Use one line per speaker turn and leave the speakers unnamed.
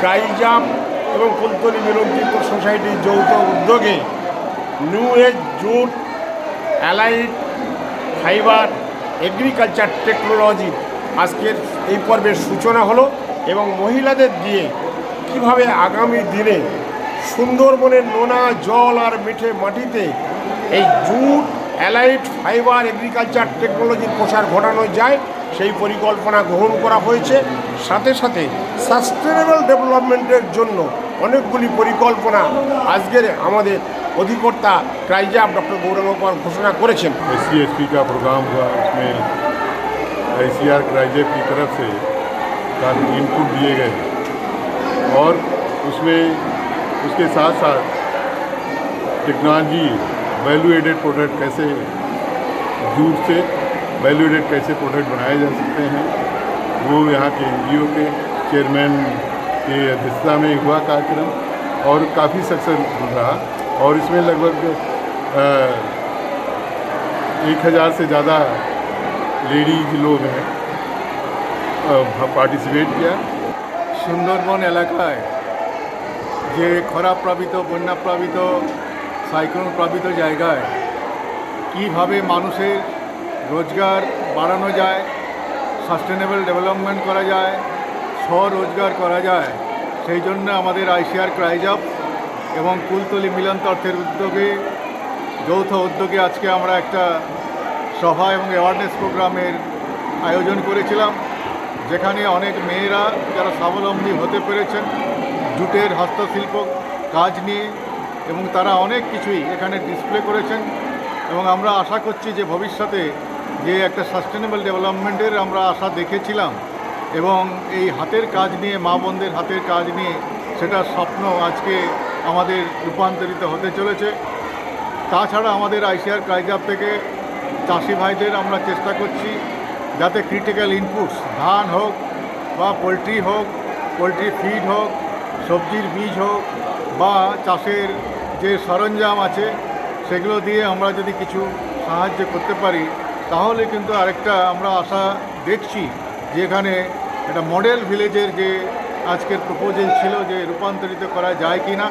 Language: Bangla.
ক্রাইজাম এবং কুলতলি মিলনতীর্থ সোসাইটির যৌথ উদ্যোগে new age jute allied fibre agriculture technology আজকের এই পর্বের সূচনা হলো এবং মহিলাদের দিয়ে কিভাবে আগামী দিনে সুন্দরবনের নোনা জল আর মিঠে মাটিতে এই জুট অ্যালাইড ফাইবার এগ্রিকালচার টেকনোলজির প্রসার ঘটানো যায় সেই পরিকল্পনা গ্রহণ করা হয়েছে। সাথে সাথে সাস্টেনেবল ডেভেলপমেন্টের জন্য অনেকগুলি পরিকল্পনা আজকের আমাদের অধিকর্তা ক্রাইজাম ডক্টর গৌরাঙ্গ কর ঘোষণা করেছেন।
SC/SP का प्रोग्राम हुआ, उसमें ICR क्राइजेप की तरफ से इनपुट दिए गए और उसमें उसके साथ साथ टेक्नोलॉजी वैल्यू एडेड प्रोडक्ट कैसे जूट से वैल्यू एडेड कैसे प्रोडक्ट बनाए जा सकते हैं, वो यहाँ के NGO के चेयरमैन की अध्यक्षता में हुआ कार्यक्रम और काफ़ी सक्सेसफुल रहा और इसमें लगभग 1000 से ज़्यादा लेडीज लोग हैं पार्टिसिपेट किया।
সুন্দরবন এলাকায় যে খরা প্লাবিত, বন্যা প্লাবিত, সাইক্লোন প্লাবিত জায়গায় কীভাবে মানুষের রোজগার বাড়ানো যায়, সাস্টেনেবল ডেভেলপমেন্ট করা যায়, স্বরোজগার করা যায়, সেই জন্য আমাদের ICR ক্রাইজাপ এবং কুলতলি মিলন তর্থের উদ্যোগে যৌথ উদ্যোগে আজকে আমরা একটা সভা এবং অ্যাওয়ারনেস প্রোগ্রামের আয়োজন করেছিলাম, যেখানে অনেক মেয়েরা যারা স্বাবলম্বী হতে পেরেছেন জুটের হস্তশিল্প কাজ নিয়ে এবং তারা অনেক কিছুই এখানে ডিসপ্লে করেছেন এবং আমরা আশা করছি যে ভবিষ্যতে যে একটা সাস্টেনেবল ডেভেলপমেন্টের আমরা আশা দেখেছিলাম এবং এই হাতের কাজ নিয়ে, মা বোনদের হাতের কাজ নিয়ে, সেটার স্বপ্ন আজকে আমাদের রূপান্তরিত হতে চলেছে। তাছাড়া আমাদের ICR ক্রাইজাপ থেকে চাষি ভাইদের আমরা চেষ্টা করছি যাতে ক্রিটিক্যাল ইনপুটস, ধান হোক বা পোলট্রি হোক, পোলট্রি ফিড হোক, সবজির বীজ হোক বা চাষের যে সরঞ্জাম আছে সেগুলো দিয়ে আমরা যদি কিছু সাহায্য করতে পারি তাহলে কিন্তু আরেকটা আমরা আশা দেখছি যে এখানে একটা মডেল ভিলেজের যে আজকের প্রপোজাল ছিল যে রূপান্তরিত করা যায় কি না,